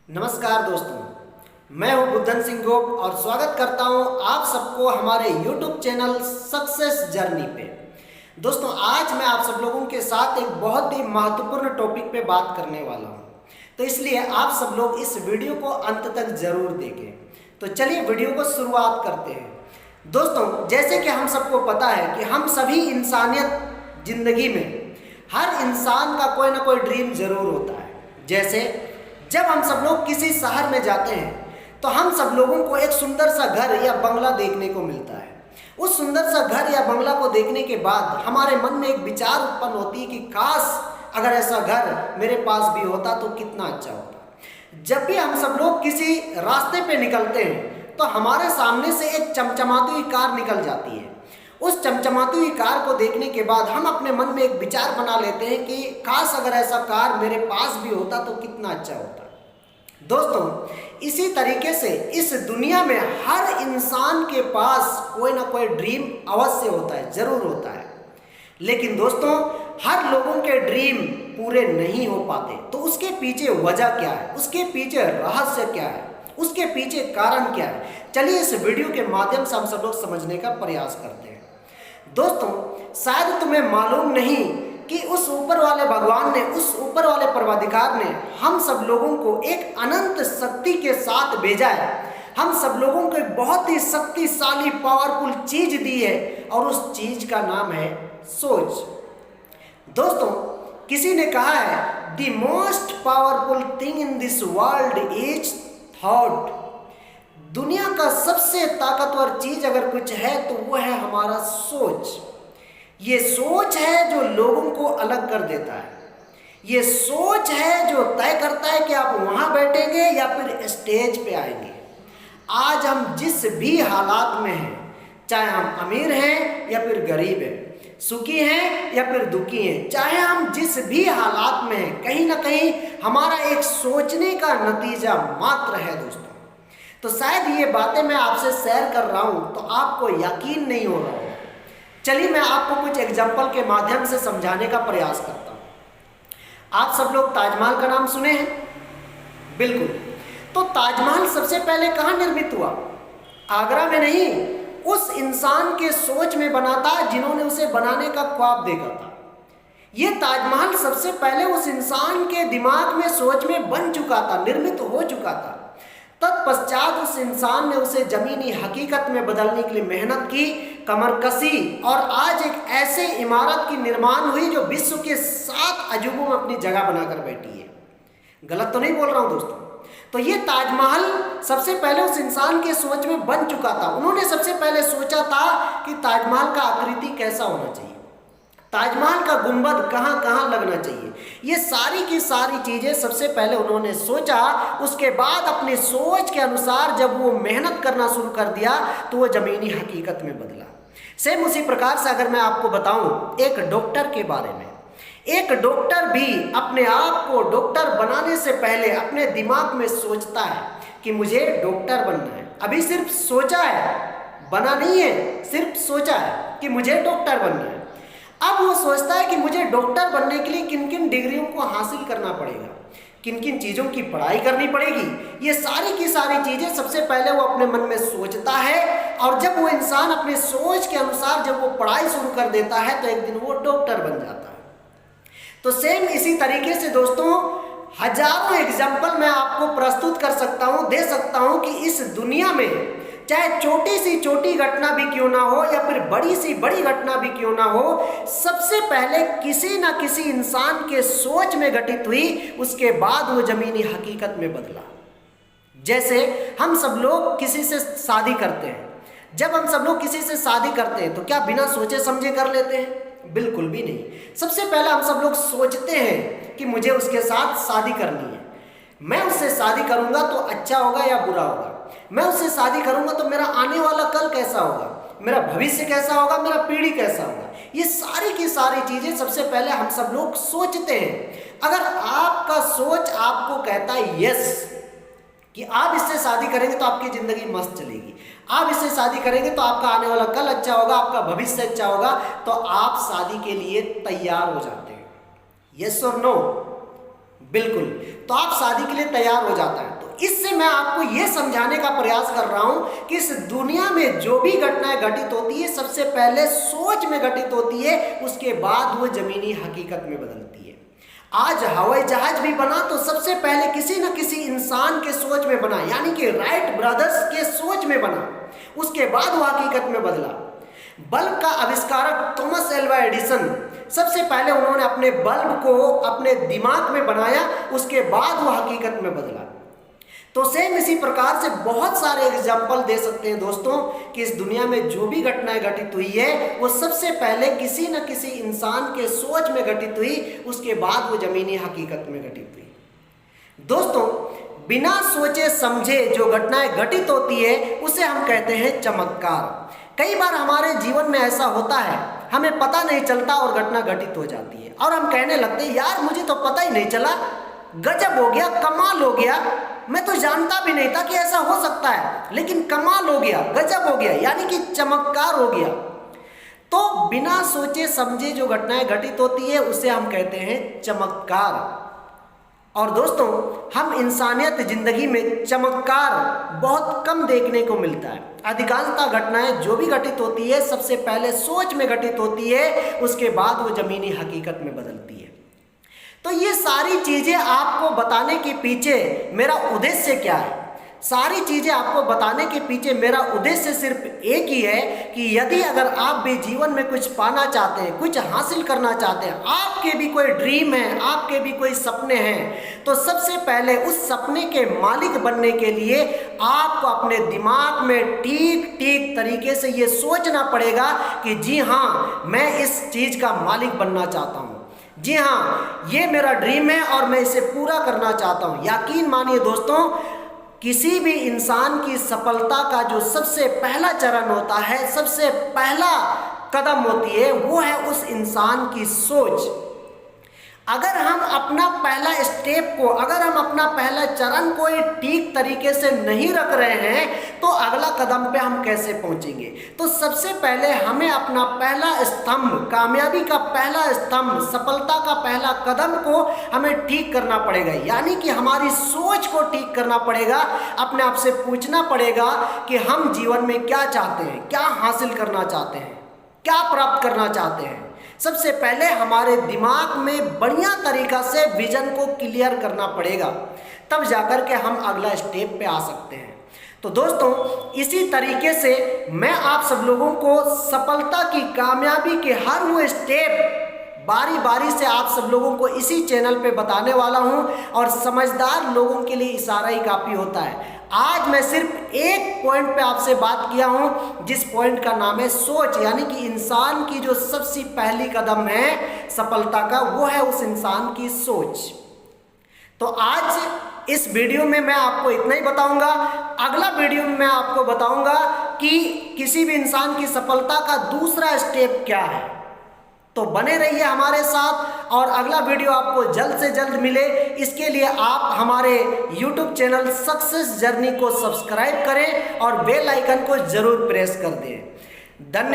नमस्कार दोस्तों, मैं हूं बुद्धन सिंह गोप और स्वागत करता हूं आप सबको हमारे YouTube चैनल सक्सेस जर्नी पे। दोस्तों, आज मैं आप सब लोगों के साथ एक बहुत ही महत्वपूर्ण टॉपिक पे बात करने वाला हूं, तो इसलिए आप सब लोग इस वीडियो को अंत तक जरूर देखें। तो चलिए वीडियो को शुरुआत करते हैं। दोस्तों, जैसे कि हम सबको पता है कि हम सभी इंसानियत जिंदगी में हर इंसान का कोई ना कोई ड्रीम जरूर होता है। जैसे जब हम सब लोग किसी शहर में जाते हैं तो हम सब लोगों को एक सुंदर सा घर या बंगला देखने को मिलता है। उस सुंदर सा घर या बंगला को देखने के बाद हमारे मन में एक विचार उत्पन्न होती है कि काश अगर ऐसा घर मेरे पास भी होता तो कितना अच्छा होता। जब भी हम सब लोग किसी रास्ते पे निकलते हैं तो हमारे सामने से एक चमचमाती हुई कार निकल जाती है। उस चमचमाती हुई कार को देखने के बाद हम अपने मन में एक विचार बना लेते हैं कि काश अगर ऐसा कार मेरे पास भी होता तो कितना अच्छा होता। दोस्तों, इसी तरीके से इस दुनिया में हर इंसान के पास कोई ना कोई ड्रीम अवश्य होता है, जरूर होता है। लेकिन दोस्तों, हर लोगों के ड्रीम पूरे नहीं हो पाते। तो उसके पीछे वजह क्या है, उसके पीछे रहस्य क्या है, उसके पीछे कारण क्या है, चलिए इस वीडियो के माध्यम से हम सब लोग समझने का प्रयास करते हैं। दोस्तों, शायद तुम्हें मालूम नहीं कि उस ऊपर वाले भगवान ने, उस ऊपर वाले परमाधिकार ने हम सब लोगों को एक अनंत शक्ति के साथ भेजा है। हम सब लोगों को एक बहुत ही शक्तिशाली पावरफुल चीज दी है और उस चीज का नाम है सोच। दोस्तों, किसी ने कहा है the most powerful thing in this world is thought. दुनिया का सबसे ताकतवर चीज अगर कुछ है तो वो है हमारा सोच। ये सोच है जो लोगों को अलग कर देता है। ये सोच है जो तय करता है कि आप वहां बैठेंगे या फिर स्टेज पे आएंगे। आज हम जिस भी हालात में हैं, चाहे हम अमीर हैं या फिर गरीब हैं, सुखी हैं या फिर दुखी हैं, चाहे हम जिस भी हालात में हैं, कहीं ना कहीं हमारा एक सोचने का नतीजा मात्र है। दोस्तों, तो शायद ये बातें मैं आपसे शेयर कर रहा हूं तो आपको यकीन नहीं हो रहा है। चलिए मैं आपको कुछ एग्जाम्पल के माध्यम से समझाने का प्रयास करता हूं। आप सब लोग ताजमहल का नाम सुने हैं? बिल्कुल। तो ताजमहल सबसे पहले कहां निर्मित हुआ? आगरा में नहीं, उस इंसान के सोच में बना था जिन्होंने उसे बनाने का ख्वाब देखा था। यह ताजमहल सबसे पहले उस इंसान के दिमाग में, सोच में बन चुका था, निर्मित हो चुका था। तत्पश्चात उस इंसान ने उसे जमीनी हकीकत में बदलने के लिए मेहनत की, कमर कसी, और आज एक ऐसे इमारत की निर्माण हुई जो विश्व के 7 अजूबों में अपनी जगह बनाकर बैठी है। गलत तो नहीं बोल रहा हूं दोस्तों? तो ये ताजमहल सबसे पहले उस इंसान के सोच में बन चुका था। उन्होंने सबसे पहले सोचा था कि ताजमहल का आकृति कैसा होना चाहिए, ताजमहल का गुंबद कहां कहां लगना चाहिए। ये सारी की सारी चीजें सबसे पहले उन्होंने सोचा। उसके बाद अपनी सोच के अनुसार जब वो मेहनत करना शुरू कर दिया तो वो जमीनी हकीकत में बदला। सेम उसी प्रकार से अगर मैं आपको बताऊं एक डॉक्टर के बारे में, एक डॉक्टर भी अपने आप को डॉक्टर बनाने से पहले अपने दिमाग में सोचता है कि मुझे डॉक्टर बनना है। अभी सिर्फ सोचा है, बना नहीं है, सिर्फ सोचा है कि मुझे डॉक्टर बनना है। अब वो सोचता है कि मुझे डॉक्टर बनने के लिए किन किन डिग्रियों को हासिल करना पड़ेगा, किन किन चीज़ों की पढ़ाई करनी पड़ेगी। ये सारी की सारी चीज़ें सबसे पहले वो अपने मन में सोचता है, और जब वो इंसान अपने सोच के अनुसार जब वो पढ़ाई शुरू कर देता है तो एक दिन वो डॉक्टर बन जाता है। तो सेम इसी तरीके से दोस्तों हजारों एग्जाम्पल मैं आपको प्रस्तुत कर सकता हूँ, दे सकता हूँ कि इस दुनिया में चाहे छोटी सी छोटी घटना भी क्यों ना हो या फिर बड़ी सी बड़ी घटना भी क्यों ना हो, सबसे पहले किसी ना किसी इंसान के सोच में घटित हुई, उसके बाद वो जमीनी हकीकत में बदला। जैसे हम सब लोग किसी से शादी करते हैं। जब हम सब लोग किसी से शादी करते हैं तो क्या बिना सोचे समझे कर लेते हैं? बिल्कुल भी नहीं। सबसे पहले हम सब लोग सोचते हैं कि मुझे उसके साथ शादी करनी है, मैं उससे शादी करूंगा तो अच्छा होगा या बुरा होगा, मैं उससे शादी करूंगा तो मेरा आने वाला कल कैसा होगा, मेरा भविष्य कैसा होगा, मेरा पीढ़ी कैसा होगा। ये सारी की सारी चीजें सबसे पहले हम सब लोग सोचते हैं। अगर आपका सोच आपको कहता है यस कि आप इससे शादी करेंगे तो आपकी जिंदगी मस्त चलेगी, आप इससे शादी करेंगे तो आपका आने वाला कल अच्छा होगा, आपका भविष्य अच्छा होगा, तो आप शादी के लिए तैयार हो जाते हैं। यस और नो? बिल्कुल। तो आप शादी के लिए तैयार हो जाता है। तो इससे मैं आपको यह समझाने का प्रयास कर रहा हूं कि इस दुनिया में जो भी घटनाएं घटित होती है सबसे पहले सोच में घटित होती है, उसके बाद वो जमीनी हकीकत में बदलती है। आज हवाई जहाज भी बना तो सबसे पहले किसी न किसी इंसान के सोच में बना, यानी कि राइट ब्रदर्स के सोच में बना, उसके बाद वो हकीकत में बदला। बल्ब का आविष्कारक थॉमस एल्वा एडिसन, सबसे पहले उन्होंने अपने बल्ब को अपने दिमाग में बनाया, उसके बाद वो हकीकत में बदला। तो सेम इसी प्रकार से बहुत सारे एग्जाम्पल दे सकते हैं दोस्तों कि इस दुनिया में जो भी घटनाएं घटित हुई है वो सबसे पहले किसी न किसी इंसान के सोच में घटित हुई, उसके बाद वो जमीनी हकीकत में घटित हुई। दोस्तों, बिना सोचे समझे जो घटनाएं घटित होती है उसे हम कहते हैं चमत्कार। कई बार हमारे जीवन में ऐसा होता है, हमें पता नहीं चलता और घटना घटित हो जाती है और हम कहने लगते हैं यार मुझे तो पता ही नहीं चला, गजब हो गया, कमाल हो गया, मैं तो जानता भी नहीं था कि ऐसा हो सकता है, लेकिन कमाल हो गया, गजब हो गया, यानी कि चमत्कार हो गया। तो बिना सोचे समझे जो घटनाएं घटित होती है उसे हम कहते हैं चमत्कार। और दोस्तों, हम इंसानियत जिंदगी में चमत्कार बहुत कम देखने को मिलता है। अधिकांशतः घटनाएं जो भी घटित होती है सबसे पहले सोच में घटित होती है, उसके बाद वो जमीनी हकीकत में बदलती है। तो ये सारी चीजें आपको बताने के पीछे मेरा उद्देश्य क्या है? सारी चीजें आपको बताने के पीछे मेरा उद्देश्य सिर्फ एक ही है कि यदि अगर आप भी जीवन में कुछ पाना चाहते हैं, कुछ हासिल करना चाहते हैं, आपके भी कोई ड्रीम है, आपके भी कोई सपने हैं, तो सबसे पहले उस सपने के मालिक बनने के लिए आपको अपने दिमाग में ठीक ठीक तरीके से ये सोचना पड़ेगा कि जी हाँ, मैं इस चीज का मालिक बनना चाहता हूँ, जी हाँ, ये मेरा ड्रीम है और मैं इसे पूरा करना चाहता हूँ। यकीन मानिए दोस्तों, किसी भी इंसान की सफलता का जो सबसे पहला चरण होता है, सबसे पहला कदम होती है, वो है उस इंसान की सोच। अगर हम अपना पहला स्टेप को, अगर हम अपना पहला चरण को ठीक तरीके से नहीं रख रहे हैं तो अगला कदम पे हम कैसे पहुंचेंगे? तो सबसे पहले हमें अपना पहला स्तंभ, कामयाबी का पहला स्तंभ, सफलता का पहला कदम को हमें ठीक करना पड़ेगा, यानी कि हमारी सोच को ठीक करना पड़ेगा। अपने आप से पूछना पड़ेगा कि हम जीवन में क्या चाहते हैं, क्या हासिल करना चाहते हैं, क्या प्राप्त करना चाहते हैं। सबसे पहले हमारे दिमाग में बढ़िया तरीका से विजन को क्लियर करना पड़ेगा, तब जाकर के हम अगला स्टेप पे आ सकते हैं। तो दोस्तों, इसी तरीके से मैं आप सब लोगों को सफलता की, कामयाबी के हर वो स्टेप बारी बारी से आप सब लोगों को इसी चैनल पे बताने वाला हूं और समझदार लोगों के लिए इशारा ही काफ़ी होता है। आज मैं सिर्फ एक पॉइंट पे आपसे बात किया हूं, जिस पॉइंट का नाम है सोच, यानी कि इंसान की जो सबसे पहली कदम है सफलता का, वो है उस इंसान की सोच। तो आज इस वीडियो में मैं आपको इतना ही बताऊंगा। अगला वीडियो में मैं आपको बताऊंगा कि किसी भी इंसान की सफलता का दूसरा स्टेप क्या है। तो बने रहिए हमारे साथ और अगला वीडियो आपको जल्द से जल्द मिले, इसके लिए आप हमारे YouTube चैनल सक्सेस जर्नी को सब्सक्राइब करें और बेल आइकन को जरूर प्रेस कर दें। धन्यवाद।